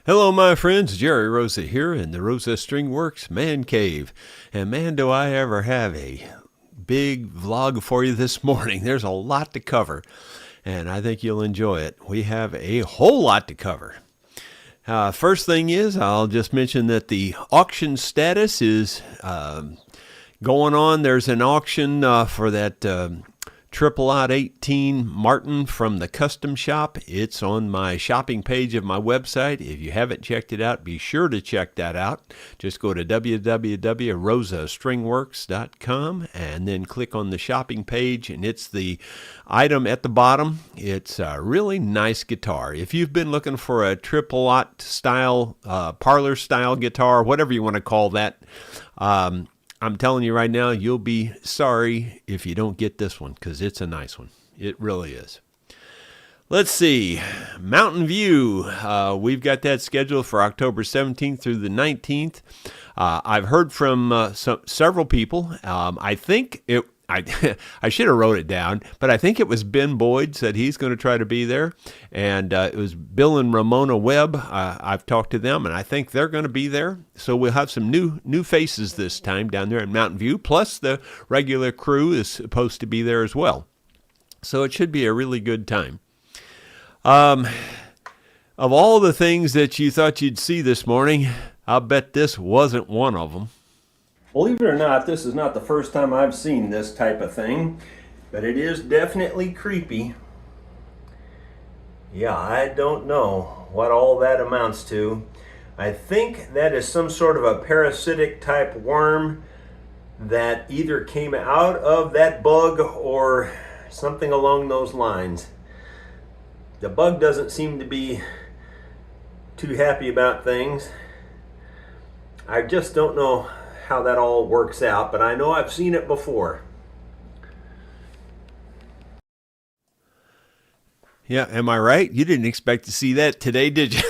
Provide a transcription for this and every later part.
Hello, my friends. Jerry Rosa here in the Rosa String Works Man Cave. And man, do I ever have a big vlog for you this morning. There's a lot to cover, and I think you'll enjoy it. We have a whole lot to cover. First thing is, I'll just mention that the auction status is going on. There's an auction for that Triple Out 18 Martin from the Custom Shop. It's on my shopping page of my website. If you haven't checked it out, be sure to check that out. Just go to www.rosastringworks.com and then click on the shopping page, and it's the item at the bottom. It's a really nice guitar. If you've been looking for a Triple Out style, parlor style guitar, whatever you want to call that, I'm telling you right now, you'll be sorry if you don't get this one, because it's a nice one. It really is. Let's see. Mountain View. We've got that scheduled for October 17th through the 19th. I've heard from several people. I think I should have wrote it down, but I think it was Ben Boyd said he's going to try to be there. And it was Bill and Ramona Webb. I've talked to them, and I think they're going to be there. So we'll have some new faces this time down there in Mountain View. Plus the regular crew is supposed to be there as well. So it should be a really good time. Of all the things that you thought you'd see this morning, I'll bet this wasn't one of them. Believe it or not, this is not the first time I've seen this type of thing, but it is definitely creepy. Yeah, I don't know what all that amounts to. I think that is some sort of a parasitic type worm that either came out of that bug or something along those lines. The bug doesn't seem to be too happy about things. I just don't know how that all works out, but I know I've seen it before. Yeah, am I right? You didn't expect to see that today, did you?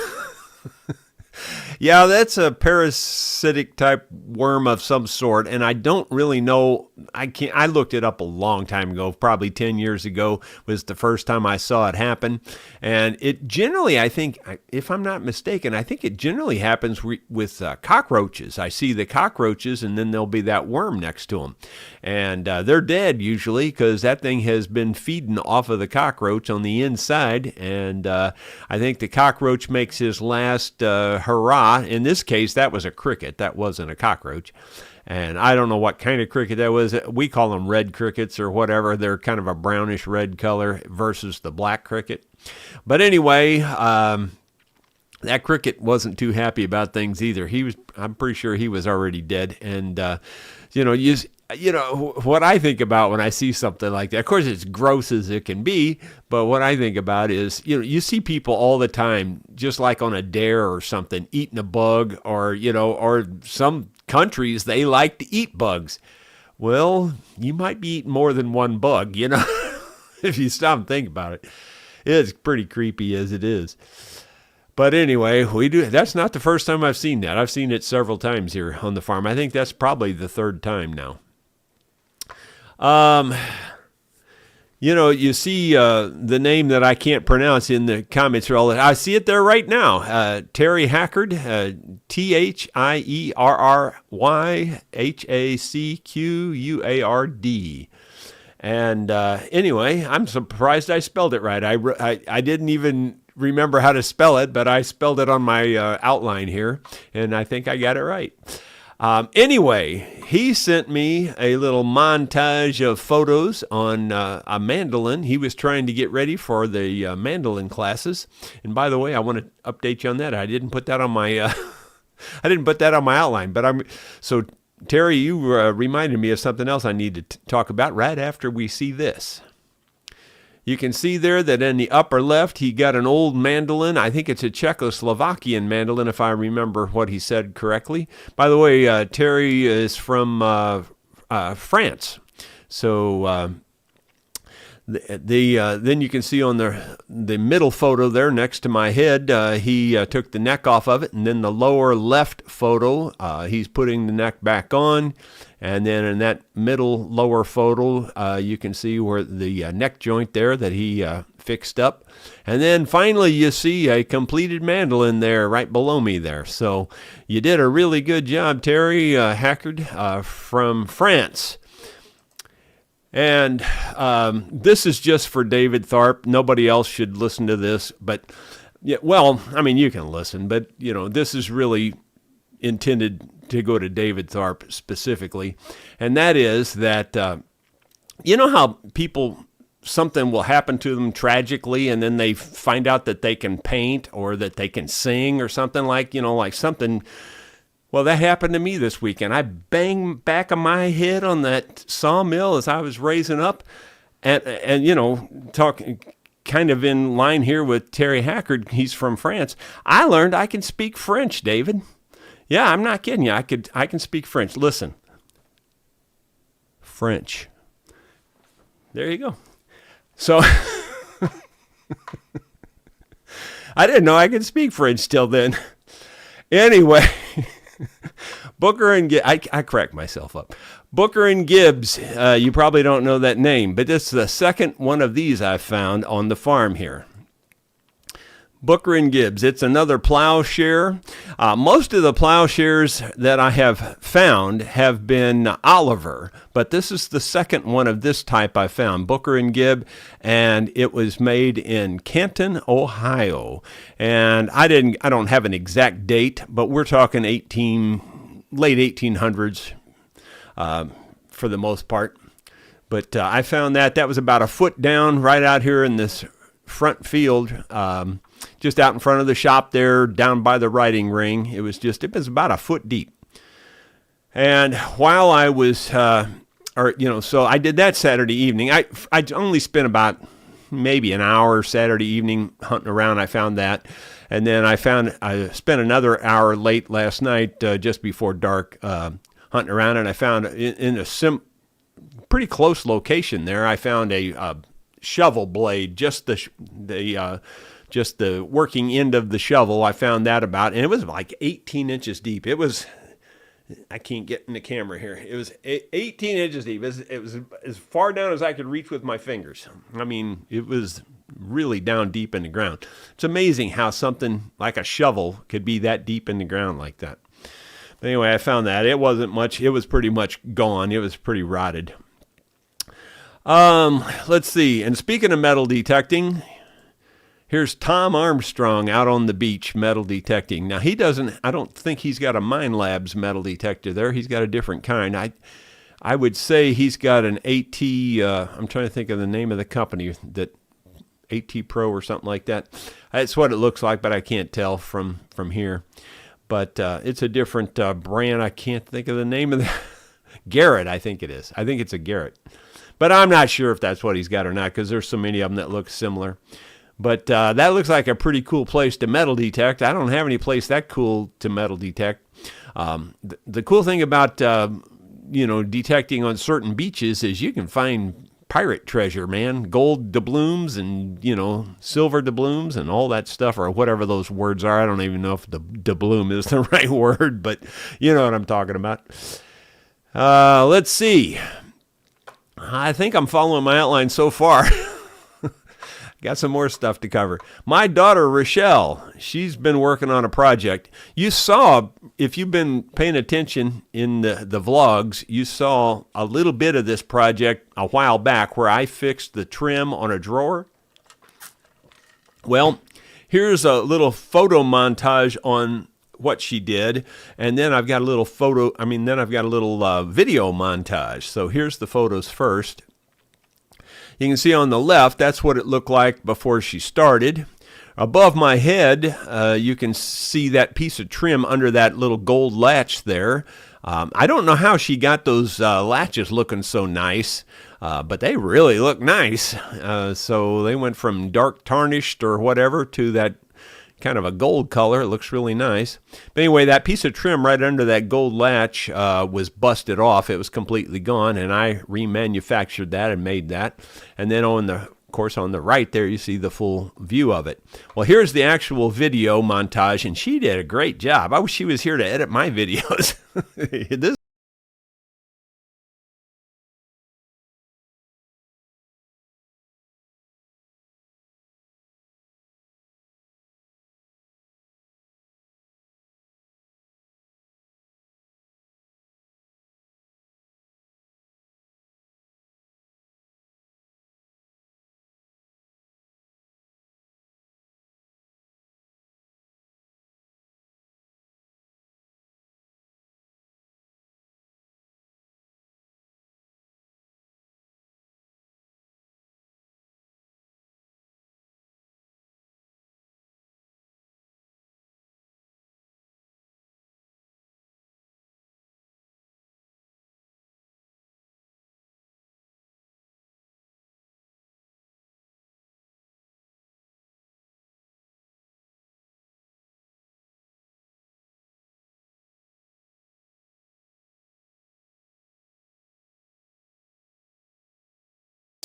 Yeah, that's a parasitic type worm of some sort, and I don't really know. I looked it up a long time ago, probably 10 years ago was the first time I saw it happen. And it generally, I think, if I'm not mistaken, I think it generally happens with cockroaches. I see the cockroaches, and then there'll be that worm next to them. And they're dead usually because that thing has been feeding off of the cockroach on the inside. And I think the cockroach makes his last hurrah. In this case, that was a cricket. That wasn't a cockroach. And I don't know what kind of cricket that was. We call them red crickets or whatever. They're kind of a brownish red color versus the black cricket. But anyway, that cricket wasn't too happy about things either. I'm pretty sure he was already dead. And, you know, what I think about when I see something like that, of course, it's gross as it can be, but what I think about is, you see people all the time, just like on a dare or something, eating a bug, or some countries, they like to eat bugs. Well, you might be eating more than one bug, if you stop and think about it. It's pretty creepy as it is. But anyway, that's not the first time I've seen that. I've seen it several times here on the farm. I think that's probably the third time now. You see the name that I can't pronounce in the comments. I see it there right now. Terry Hackard, THIERRYHACQUARD. And anyway, I'm surprised I spelled it right. I didn't even remember how to spell it, but I spelled it on my outline here, and I think I got it right. Anyway, he sent me a little montage of photos on a mandolin. He was trying to get ready for the mandolin classes. And by the way, I want to update you on that. I didn't put that on my outline, but so Terry, you reminded me of something else I need to talk about right after we see this. You can see there that in the upper left, he got an old mandolin. I think it's a Czechoslovakian mandolin, if I remember what he said correctly. By the way, Terry is from France. So Then you can see on the middle photo there next to my head, he took the neck off of it, and then the lower left photo, he's putting the neck back on, and then in that middle lower photo, you can see where the neck joint there that he fixed up, and then finally you see a completed mandolin there right below me there. So you did a really good job, Terry Hackard from France. And this is just for David Tharp. Nobody else should listen to this. But, yeah, well, I mean, you can listen. But, this is really intended to go to David Tharp specifically. And that is that, you know how something will happen to them tragically, and then they find out that they can paint or that they can sing or something like something. Well, that happened to me this weekend. I banged back of my head on that sawmill as I was raising up, and talking kind of in line here with Terry Hackard. He's from France. I learned I can speak French, David. Yeah, I'm not kidding you. I can speak French. Listen, French. There you go. So I didn't know I could speak French till then. Anyway. Booker and Gibbs, I cracked myself up. Booker and Gibbs, you probably don't know that name, but it's the second one of these I found on the farm here. Booker and Gibbs, it's another plowshare. Most of the plowshares that I have found have been Oliver, but this is the second one of this type I found, Booker and Gibb, and it was made in Canton, Ohio. And I don't have an exact date, but we're talking late 1800s for the most part. But I found that was about a foot down right out here in this front field, just out in front of the shop there, down by the riding ring. It was about a foot deep. And while I was, so I did that Saturday evening. I only spent about maybe an hour Saturday evening hunting around. I found that. And then I spent another hour late last night, just before dark, hunting around. And I found in a pretty close location there, I found a shovel blade, just the working end of the shovel. I found that and it was like 18 inches deep. It was, I can't get in the camera here. It was 18 inches deep. It was as far down as I could reach with my fingers. I mean, it was really down deep in the ground. It's amazing how something like a shovel could be that deep in the ground like that. But anyway, I found that. It wasn't much. It was pretty much gone. It was pretty rotted. Let's see. And speaking of metal detecting, here's Tom Armstrong out on the beach metal detecting. Now I don't think he's got a Mine Labs metal detector there. He's got a different kind. I would say he's got an AT, I'm trying to think of the name of the company, that AT Pro or something like that. That's what it looks like, but I can't tell from here. But it's a different brand. I can't think of the name of the Garrett, I think it is. I think it's a Garrett. But I'm not sure if that's what he's got or not, because there's so many of them that look similar. But that looks like a pretty cool place to metal detect. I don't have any place that cool to metal detect. The cool thing about detecting on certain beaches is you can find pirate treasure, man. Gold doubloons and silver doubloons and all that stuff, or whatever those words are. I don't even know if the doubloon is the right word, but you know what I'm talking about. Let's see. I think I'm following my outline so far. Got some more stuff to cover. My daughter, Rochelle, she's been working on a project. You saw, if you've been paying attention in the vlogs, you saw a little bit of this project a while back where I fixed the trim on a drawer. Well, here's a little photo montage on what she did, and then I've got a little video montage. So here's the photos first. You can see on the left, that's what it looked like before she started. Above my head, you can see that piece of trim under that little gold latch there. I don't know how she got those latches looking so nice, but they really look nice. So they went from dark tarnished or whatever to that, kind of a gold color. It looks really nice. But anyway, that piece of trim right under that gold latch was busted off. It was completely gone, and I remanufactured that and made that. And then of course, on the right there, you see the full view of it. Well, here's the actual video montage, and she did a great job. I wish she was here to edit my videos. This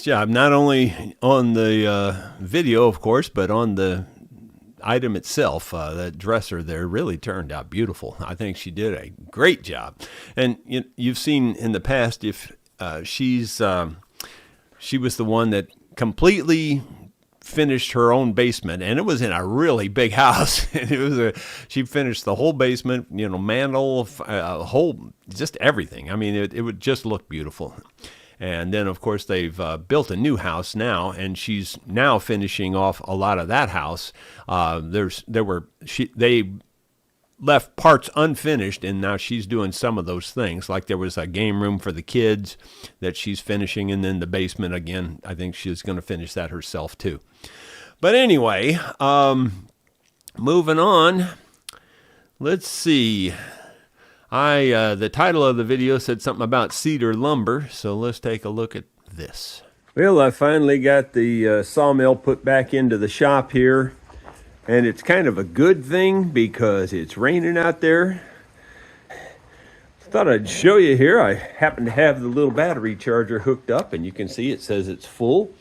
job, not only on the video, of course, but on the item itself. That dresser there really turned out beautiful. I think she did a great job. And you've seen in the past, if she was the one that completely finished her own basement, and it was in a really big house. And she finished the whole basement, mantle, whole, just everything. I mean, it would just look beautiful. And then, of course, they've built a new house now, and she's now finishing off a lot of that house. They left parts unfinished, and now she's doing some of those things. Like there was a game room for the kids that she's finishing, and then the basement again. I think she's going to finish that herself too. But anyway, moving on. Let's see. The title of the video said something about cedar lumber, so let's take a look at this. Well, I finally got the sawmill put back into the shop here, and it's kind of a good thing because it's raining out there. Thought I'd show you here. I happen to have the little battery charger hooked up, and you can see it says it's full.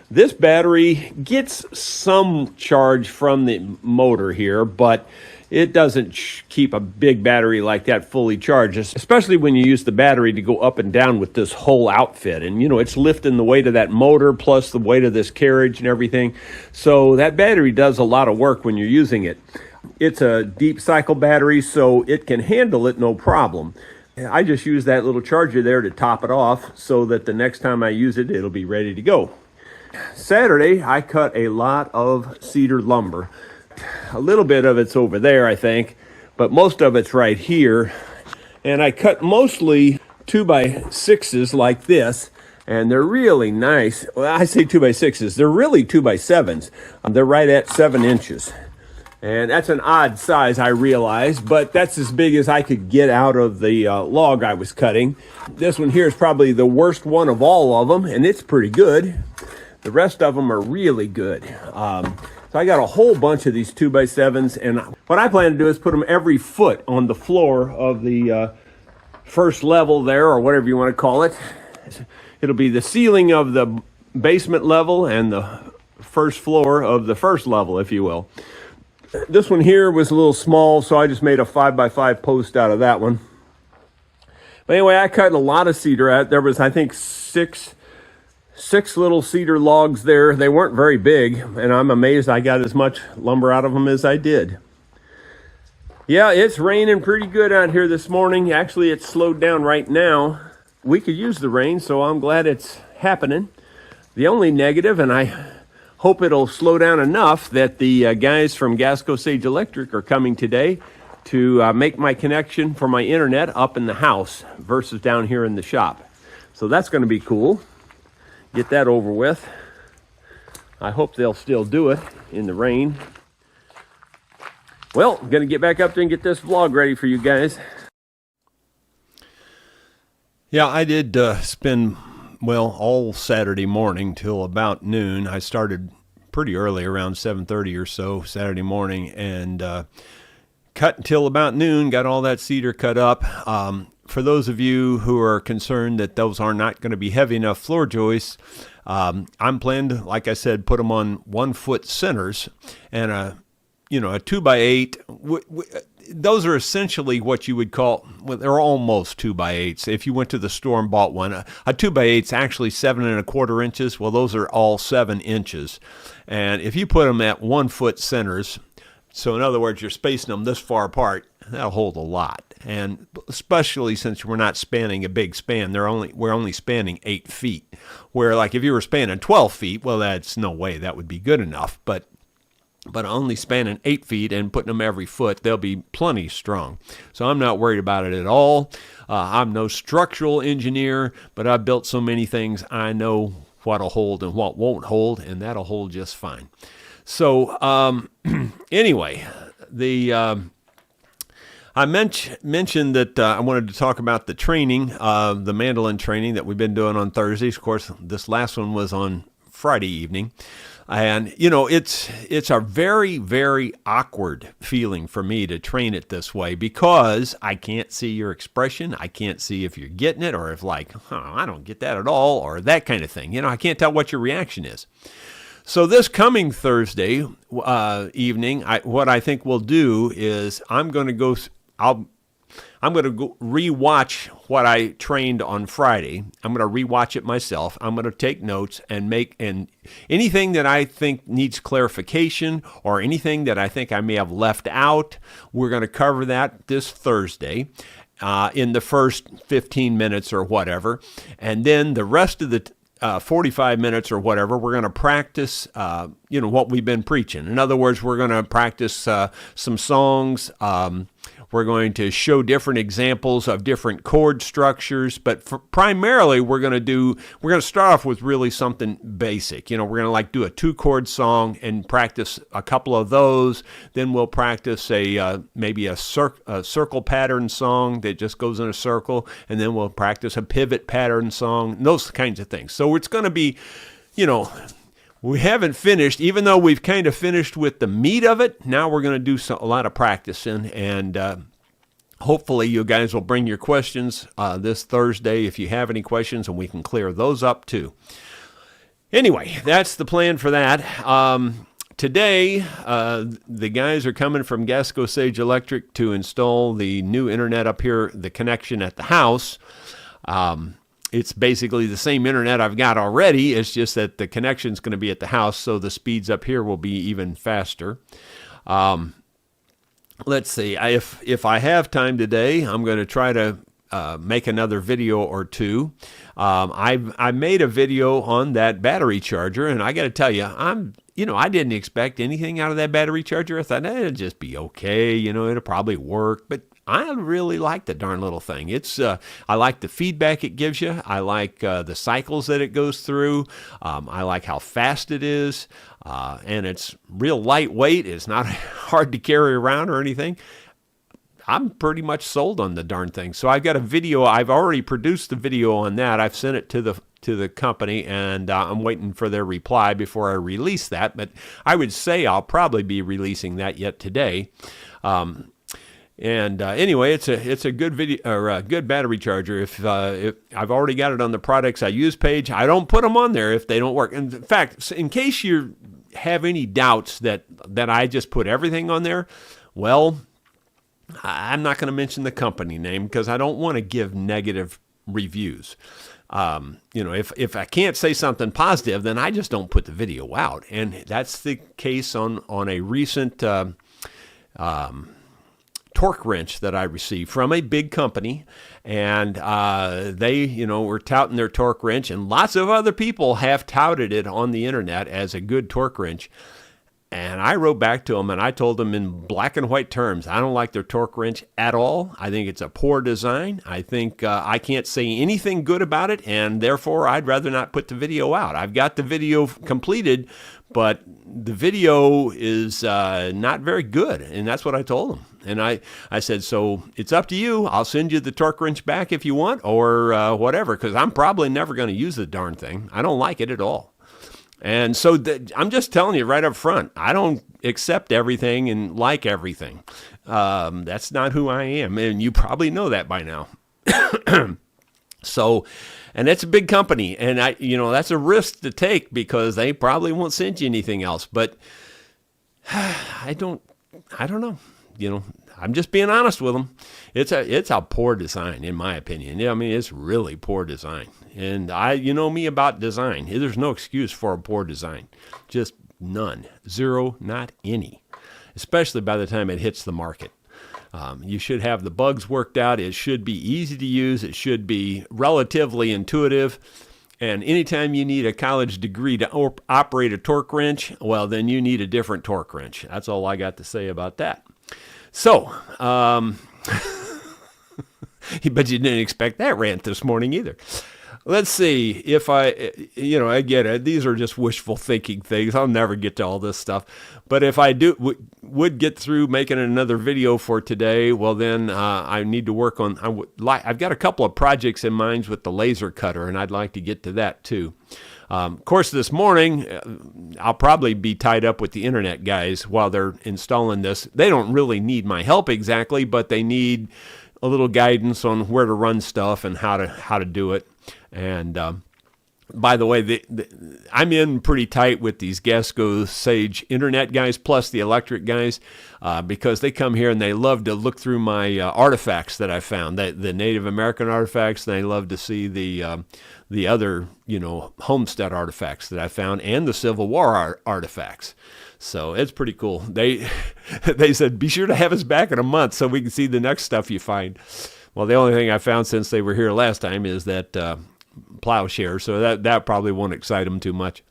This battery gets some charge from the motor here, but it doesn't keep a big battery like that fully charged, especially when you use the battery to go up and down with this whole outfit. And, it's lifting the weight of that motor plus the weight of this carriage and everything. So that battery does a lot of work when you're using it. It's a deep cycle battery, so it can handle it no problem. I just use that little charger there to top it off so that the next time I use it, it'll be ready to go. Saturday, I cut a lot of cedar lumber. A little bit of it's over there, I think, but most of it's right here. And I cut mostly 2x6s like this, and they're really nice. Well, I say 2x6s. They're really 2x7s. They're right at 7 inches. And that's an odd size, I realize, but that's as big as I could get out of the log I was cutting. This one here is probably the worst one of all of them, and it's pretty good. The rest of them are really good. So I got a whole bunch of these 2x7s, and what I plan to do is put them every foot on the floor of the first level there, or whatever you want to call it. It'll be the ceiling of the basement level and the first floor of the first level, if you will. This one here was a little small, so I just made a 5x5 post out of that one. But anyway, I cut a lot of cedar out. There was, I think, six little cedar logs there. They weren't very big, and I'm amazed I got as much lumber out of them as I did. Yeah, it's raining pretty good out here this morning. Actually, it's slowed down right now. We could use the rain, so I'm glad it's happening. The only negative, and I hope it'll slow down enough, that the guys from Gasco Sage Electric are coming today to make my connection for my internet up in the house versus down here in the shop. So that's going to be cool. Get that over with. I hope they'll still do it in the rain. Well, I'm going to get back up there and get this vlog ready for you guys. Yeah, I did spend, all Saturday morning till about noon. I started pretty early, around 7:30 or so Saturday morning, and cut until about noon. Got all that cedar cut up. For those of you who are concerned that those are not going to be heavy enough floor joists, I'm planning to, like I said, put them on 1 foot centers and a 2x8. Those are essentially what you would call, well, they're almost 2x8s. If you went to the store and bought one, a 2x8 is actually 7¼ inches. Well, those are all 7 inches. And if you put them at 1 foot centers, so in other words, you're spacing them this far apart, that'll hold a lot. And especially since we're not spanning a big span, we're only spanning 8 feet. Where like if you were spanning 12 feet, well, that's no way that would be good enough. But only spanning 8 feet and putting them every foot, they'll be plenty strong. So I'm not worried about it at all. I'm no structural engineer, but I've built so many things. I know what'll hold and what won't hold, and that'll hold just fine. So anyway, I mentioned that I wanted to talk about the training, the mandolin training that we've been doing on Thursdays. Of course, this last one was on Friday evening. And, it's a very, very awkward feeling for me to train it this way because I can't see your expression. I can't see if you're getting it or if I don't get that at all or that kind of thing. I can't tell what your reaction is. So this coming Thursday evening, what I think we'll do is I'm going to go rewatch what I trained on Friday. I'm going to rewatch it myself. I'm going to take notes and anything that I think needs clarification or anything that I think I may have left out, we're going to cover that this Thursday in the first 15 minutes or whatever. And then the rest of the 45 minutes or whatever, we're going to practice, what we've been preaching. In other words, we're going to practice some songs. We're going to show different examples of different chord structures, but primarily we're going to start off with really something basic. We're going to do a 2-chord song and practice a couple of those. Then we'll practice maybe a circle pattern song that just goes in a circle, and then we'll practice a pivot pattern song, those kinds of things. So it's going to be, we haven't finished, even though we've kind of finished with the meat of it. Now we're going to do a lot of practicing, and hopefully you guys will bring your questions this Thursday if you have any questions, and we can clear those up too. Anyway, that's the plan for that. Today, the guys are coming from Gasco Sage Electric to install the new internet up here, the connection at the house. It's basically the same internet I've got already. It's just that the connection's going to be at the house, so the speeds up here will be even faster. Let's see. If I have time today, I'm going to try to make another video or two. I made a video on that battery charger, and I got to tell you, I didn't expect anything out of that battery charger. I thought it'd just be okay. It'll probably work, but I really like the darn little thing. I like the feedback it gives you. I like the cycles that it goes through. I like how fast it is. And it's real lightweight. It's not hard to carry around or anything. I'm pretty much sold on the darn thing. So I've got a video. I've already produced the video on that. I've sent it to the company, and I'm waiting for their reply before I release that. But I would say I'll probably be releasing that yet today. Anyway, it's a good video or a good battery charger. If I've already got it on the products I use page, I don't put them on there if they don't work. In fact, in case you have any doubts that I just put everything on there, well, I'm not going to mention the company name because I don't want to give negative reviews. If I can't say something positive, then I just don't put the video out, and that's the case on a recent torque wrench that I received from a big company, and they, were touting their torque wrench, and lots of other people have touted it on the internet as a good torque wrench. And I wrote back to them and I told them in black and white terms, I don't like their torque wrench at all. I think it's a poor design. I think I can't say anything good about it, and therefore I'd rather not put the video out. I've got the video completed, but the video is not very good, and that's what I told them. And I said, so it's up to you. I'll send you the torque wrench back if you want, or whatever, because I'm probably never going to use the darn thing. I don't like it at all. And so I'm just telling you right up front, I don't accept everything and like everything. That's not who I am. And you probably know that by now. So, and it's a big company. And that's a risk to take because they probably won't send you anything else. But I don't know. I'm just being honest with them. It's a poor design, in my opinion. I mean, it's really poor design. And you know me about design. There's no excuse for a poor design. Just none. Zero, not any. Especially by the time it hits the market. You should have the bugs worked out. It should be easy to use. It should be relatively intuitive. And anytime you need a college degree to operate a torque wrench, well, then you need a different torque wrench. That's all I got to say about that. So, but you didn't expect that rant this morning either. Let's see if I get it. These are just wishful thinking things. I'll never get to all this stuff. But if I would get through making another video for today, well, then I need to work on, I've got a couple of projects in mind with the laser cutter, and I'd like to get to that too. Of course, this morning, I'll probably be tied up with the internet guys while they're installing this. They don't really need my help exactly, but they need a little guidance on where to run stuff and how to do it. And by the way, I'm in pretty tight with these Gasco Sage internet guys plus the electric guys because they come here and they love to look through my artifacts that I found, the Native American artifacts. They love to see the other, homestead artifacts that I found and the Civil War artifacts. So it's pretty cool. They said, be sure to have us back in a month so we can see the next stuff you find. Well, the only thing I found since they were here last time is that plowshare, so that probably won't excite them too much.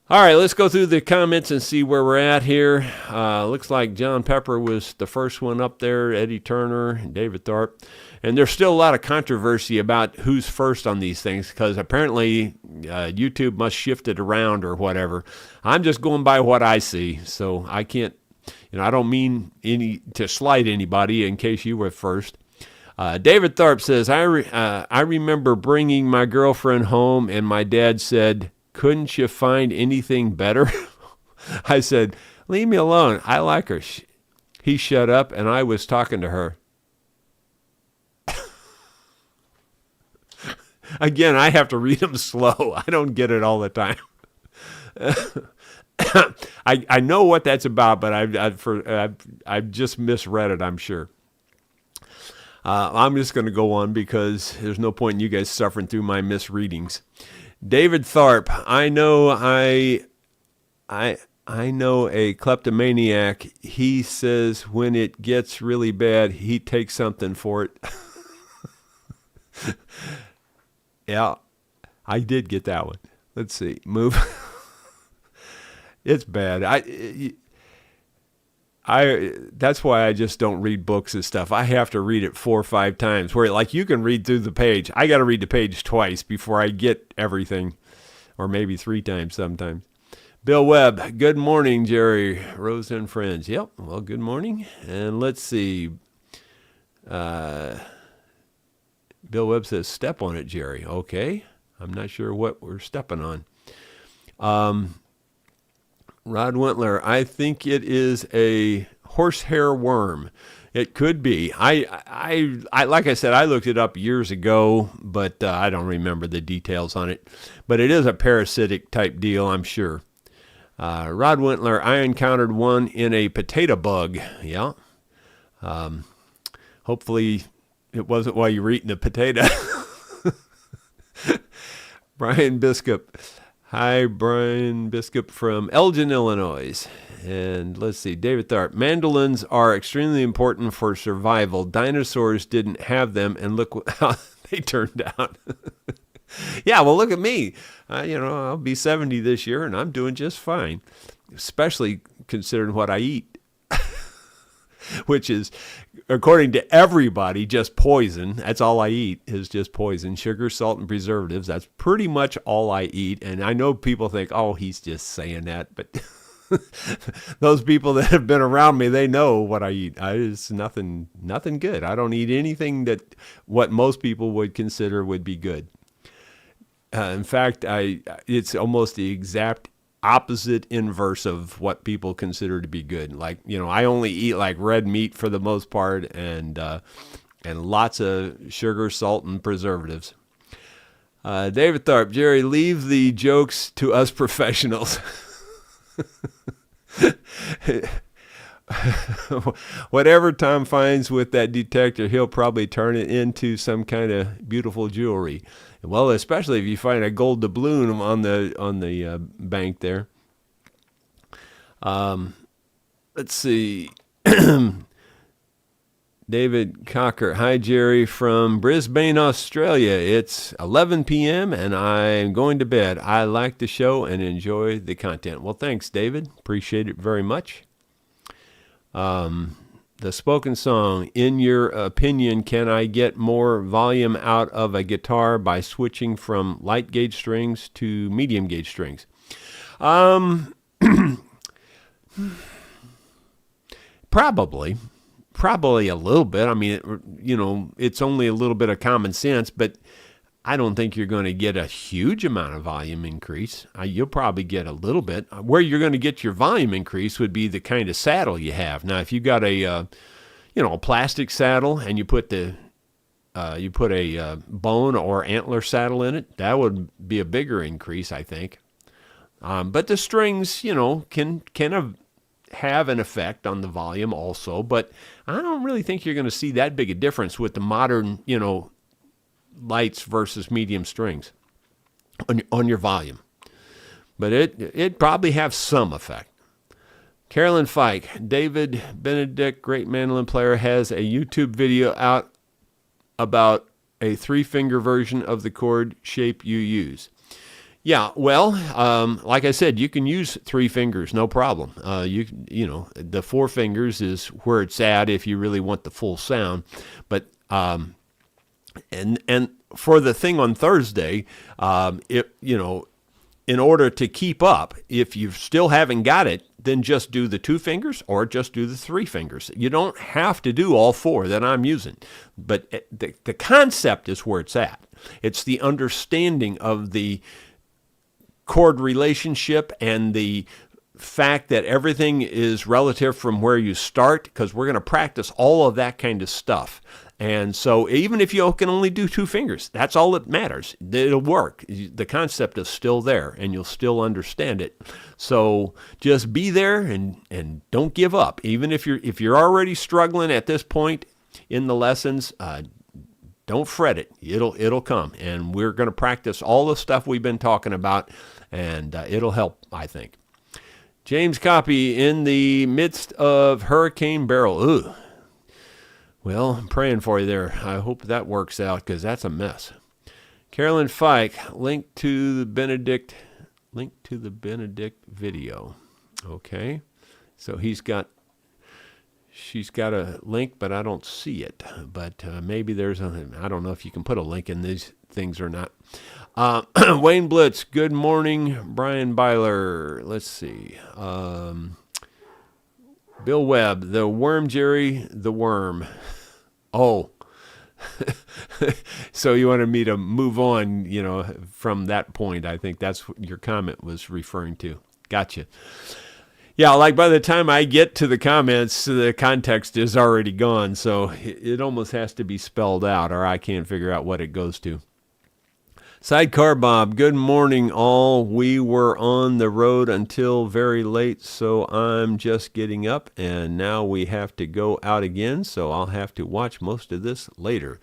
All right, let's go through the comments and see where we're at here. Looks like John Pepper was the first one up there, Eddie Turner, David Thorpe. And there's still a lot of controversy about who's first on these things because apparently YouTube must shift it around or whatever. I'm just going by what I see, so I can't, I don't mean to slight anybody in case you were first. David Thorpe says, I remember bringing my girlfriend home and my dad said, couldn't you find anything better? I said, leave me alone. I like her. He shut up and I was talking to her. Again, I have to read them slow. I don't get it all the time. I know what that's about, but I've just misread it, I'm sure. I'm just going to go on because there's no point in you guys suffering through my misreadings. David Tharp, I know a kleptomaniac. He says when it gets really bad, he takes something for it. Yeah, I did get that one. Let's see. Move. It's bad. That's why I just don't read books and stuff. I have to read it 4 or 5 times. Where like you can read through the page. I got to read the page twice before I get everything, or maybe 3 times sometimes. Bill Webb, good morning, Jerry, Rosa, and friends. Yep, well, good morning. And let's see. Bill Webb says, step on it, Jerry. Okay. I'm not sure what we're stepping on. Rod Wentler, I think it is a horsehair worm. It could be. I like I said, I looked it up years ago, but I don't remember the details on it. But it is a parasitic type deal, I'm sure. Rod Wentler, I encountered one in a potato bug. Yeah. Hopefully it wasn't while you were eating a potato. Brian Biscup. Hi, Brian Biscup from Elgin, Illinois. And let's see, David Tharp. Mandolins are extremely important for survival. Dinosaurs didn't have them, and look how they turned out. Yeah, well, look at me. I'll be 70 this year, and I'm doing just fine, especially considering what I eat, which is, according to everybody, just poison. That's all I eat is just poison. Sugar, salt, and preservatives. That's pretty much all I eat. And I know people think, oh, he's just saying that. But those people that have been around me, they know what I eat. It's nothing good. I don't eat anything that what most people would consider would be good. In fact, it's almost the exact opposite inverse of what people consider to be good. Like, I only eat like red meat for the most part, and lots of sugar, salt, and preservatives. David Tharp, Jerry, leave the jokes to us professionals. Whatever Tom finds with that detector, he'll probably turn it into some kind of beautiful jewelry. Well, especially if you find a gold doubloon on the bank there. Let's see. David Cocker. Hi, Jerry, from Brisbane, Australia. It's 11 p.m. and I'm going to bed. I like the show and enjoy the content. Well, thanks, David. Appreciate it very much. The spoken song, in your opinion, can I get more volume out of a guitar by switching from light gauge strings to medium gauge strings? Probably a little bit. I mean, it's only a little bit of common sense, but I don't think you're going to get a huge amount of volume increase. You'll probably get a little bit. Where you're going to get your volume increase would be the kind of saddle you have. Now, if you got a plastic saddle and you put a bone or antler saddle in it, that would be a bigger increase, I think. But the strings, can have an effect on the volume also, but I don't really think you're going to see that big a difference with the modern, lights versus medium strings on your volume. But it probably have some effect. Carolyn Fike, David Benedict, great mandolin player, has a YouTube video out about a 3-finger version of the chord shape you use. Yeah, well, like I said, you can use 3 fingers, no problem. The 4 fingers is where it's at if you really want the full sound. But and for the thing on Thursday, in order to keep up, if you still haven't got it, then just do the 2 fingers or just do the 3 fingers. You don't have to do all 4 that I'm using, but the concept is where it's at. It's the understanding of the chord relationship and the fact that everything is relative from where you start, because we're going to practice all of that kind of stuff. And so even if you can only do 2 fingers, that's all that matters. It'll work. The concept is still there, and you'll still understand it. So just be there and don't give up. Even if you're already struggling at this point in the lessons, don't fret it. It'll come, and we're going to practice all the stuff we've been talking about, and it'll help, I think. James Copy, in the midst of Hurricane Beryl. Ooh. Well, I'm praying for you there. I hope that works out, because that's a mess. Carolyn Fike, link to the Benedict video. Okay. So she's got a link, but I don't see it. But maybe there's I don't know if you can put a link in these things or not. Wayne Blitz, good morning. Brian Byler, let's see. Bill Webb, the worm, Jerry, the worm. Oh, so you wanted me to move on, from that point. I think that's what your comment was referring to. Gotcha. Yeah, like by the time I get to the comments, the context is already gone. So it almost has to be spelled out, or I can't figure out what it goes to. Sidecar Bob, good morning all. We were on the road until very late, so I'm just getting up, and now we have to go out again, so I'll have to watch most of this later.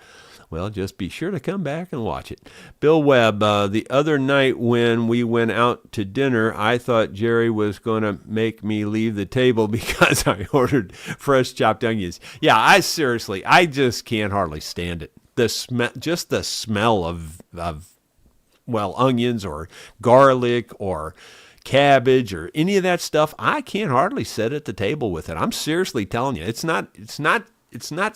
Well, just be sure to come back and watch it. Bill Webb, the other night when we went out to dinner, I thought Jerry was going to make me leave the table because I ordered fresh chopped onions. Yeah, I just can't hardly stand it. The smell of onions or garlic or cabbage or any of that stuff, I can't hardly sit at the table with it. I'm seriously telling you, it's not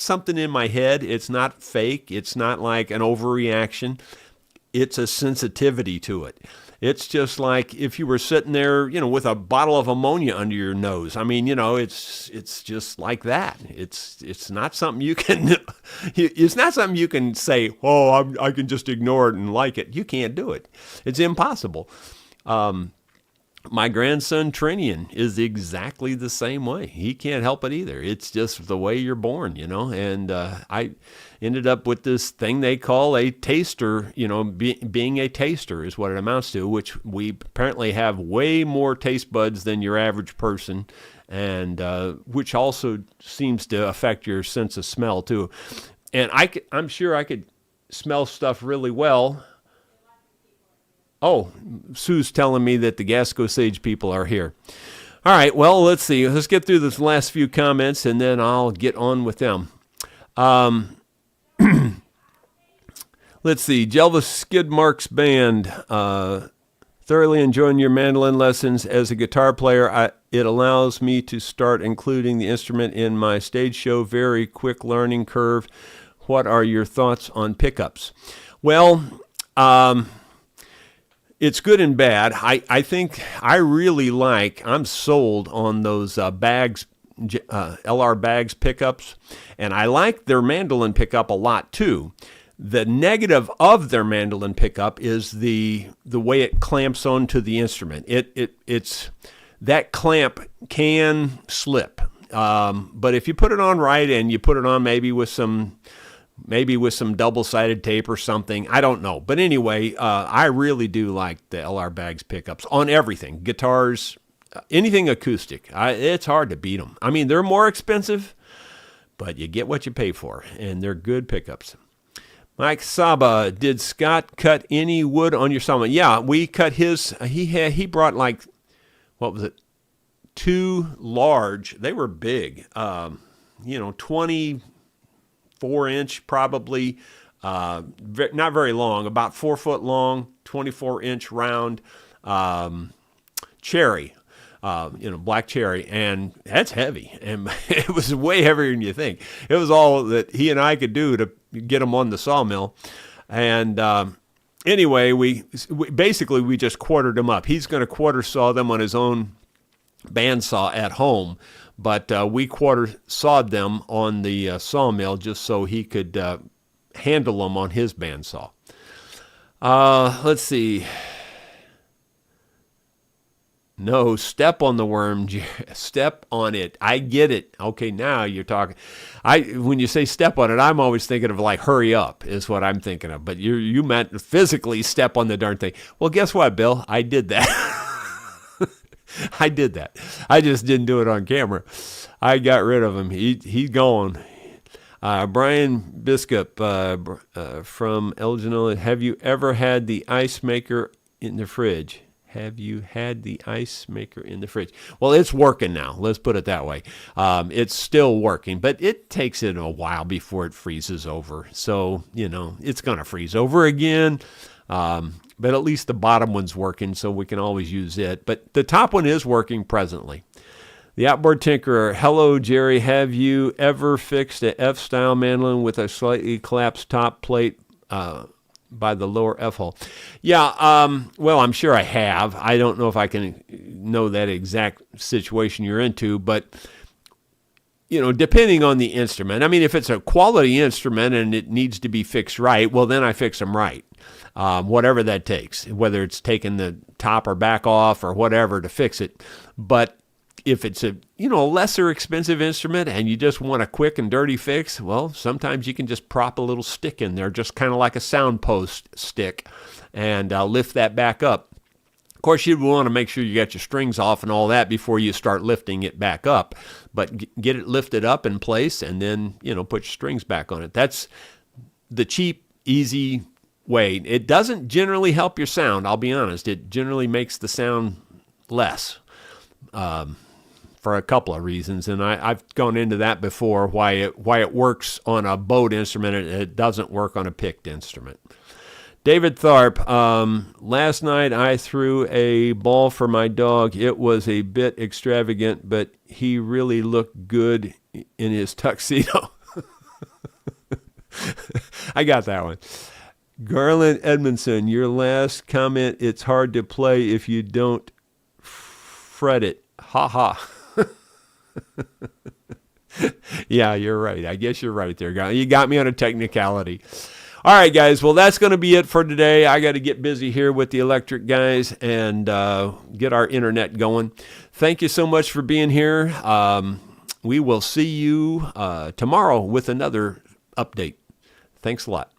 something in my head. It's not fake. It's not like an overreaction. It's a sensitivity to it. It's just like if you were sitting there, with a bottle of ammonia under your nose. I mean, it's just like that. It's not something you can it's not something you can say, "Oh, I can just ignore it and like it." You can't do it. It's impossible. My grandson Trinian is exactly the same way. He can't help it either. It's just the way you're born, And I ended up with this thing they call a taster. Being a taster is what it amounts to, which we apparently have way more taste buds than your average person, and which also seems to affect your sense of smell too. And I'm sure I could smell stuff really well. Oh, Sue's telling me that the Gasco Sage people are here. All right, well, let's see. Let's get through this last few comments, and then I'll get on with them. Let's see. Jelvis Skidmarks Band. Thoroughly enjoying your mandolin lessons. As a guitar player, it allows me to start including the instrument in my stage show. Very quick learning curve. What are your thoughts on pickups? Well, it's good and bad. I think I'm sold on those Bags, LR Bags pickups, and I like their mandolin pickup a lot too. The negative of their mandolin pickup is the way it clamps onto the instrument. It's that clamp can slip, but if you put it on right and you put it on maybe with some double-sided tape or something. I don't know. But anyway, I really do like the LR Bags pickups on everything. Guitars, anything acoustic. It's hard to beat them. I mean, they're more expensive, but you get what you pay for, and they're good pickups. Mike Saba, did Scott cut any wood on your Sawmill? Yeah, we cut his. He brought what was it? 2 large. They were big. 24-inch probably, not very long, about 4 foot long, 24-inch round cherry, black cherry, and that's heavy, and it was way heavier than you think. It was all that he and I could do to get them on the sawmill, and anyway, we basically just quartered them up. He's going to quarter saw them on his own bandsaw at home. But we quarter sawed them on the sawmill just so he could handle them on his bandsaw. Let's see. No, step on the worm. Step on it. I get it. Okay, now you're talking. When you say step on it, I'm always thinking of like hurry up is what I'm thinking of. But you meant physically step on the darn thing. Well, guess what, Bill? I did that. I did that. I just didn't do it on camera. I got rid of him. He's gone. Brian Biscup from Elgin, have you ever had the ice maker in the fridge? Have you had the ice maker in the fridge? Well, it's working now. Let's put it that way. It's still working, but it takes it a while before it freezes over. So, it's going to freeze over again. But at least the bottom one's working, so we can always use it. But the top one is working presently. The Outboard Tinkerer, hello, Jerry. Have you ever fixed a F-style mandolin with a slightly collapsed top plate by the lower F-hole? Yeah, well, I'm sure I have. I don't know if I can know that exact situation you're into, but depending on the instrument. I mean, if it's a quality instrument and it needs to be fixed right, well, then I fix them right. Whatever that takes, whether it's taking the top or back off or whatever to fix it. But if it's a lesser expensive instrument and you just want a quick and dirty fix, well, sometimes you can just prop a little stick in there, just kind of like a sound post stick, and lift that back up. Of course, you'd want to make sure you got your strings off and all that before you start lifting it back up. But get it lifted up in place and then, put your strings back on it. That's the cheap, easy way. It doesn't generally help your sound, I'll be honest. It generally makes the sound less for a couple of reasons, and I've gone into that before, why it works on a bowed instrument and it doesn't work on a picked instrument. David Tharp, last night I threw a ball for my dog. It was a bit extravagant, but he really looked good in his tuxedo. I got that one. Garland Edmondson, your last comment, it's hard to play if you don't fret it. Ha ha. Yeah, you're right. I guess you're right there. You got me on a technicality. All right, guys. Well, that's going to be it for today. I got to get busy here with the electric guys and get our internet going. Thank you so much for being here. We will see you tomorrow with another update. Thanks a lot.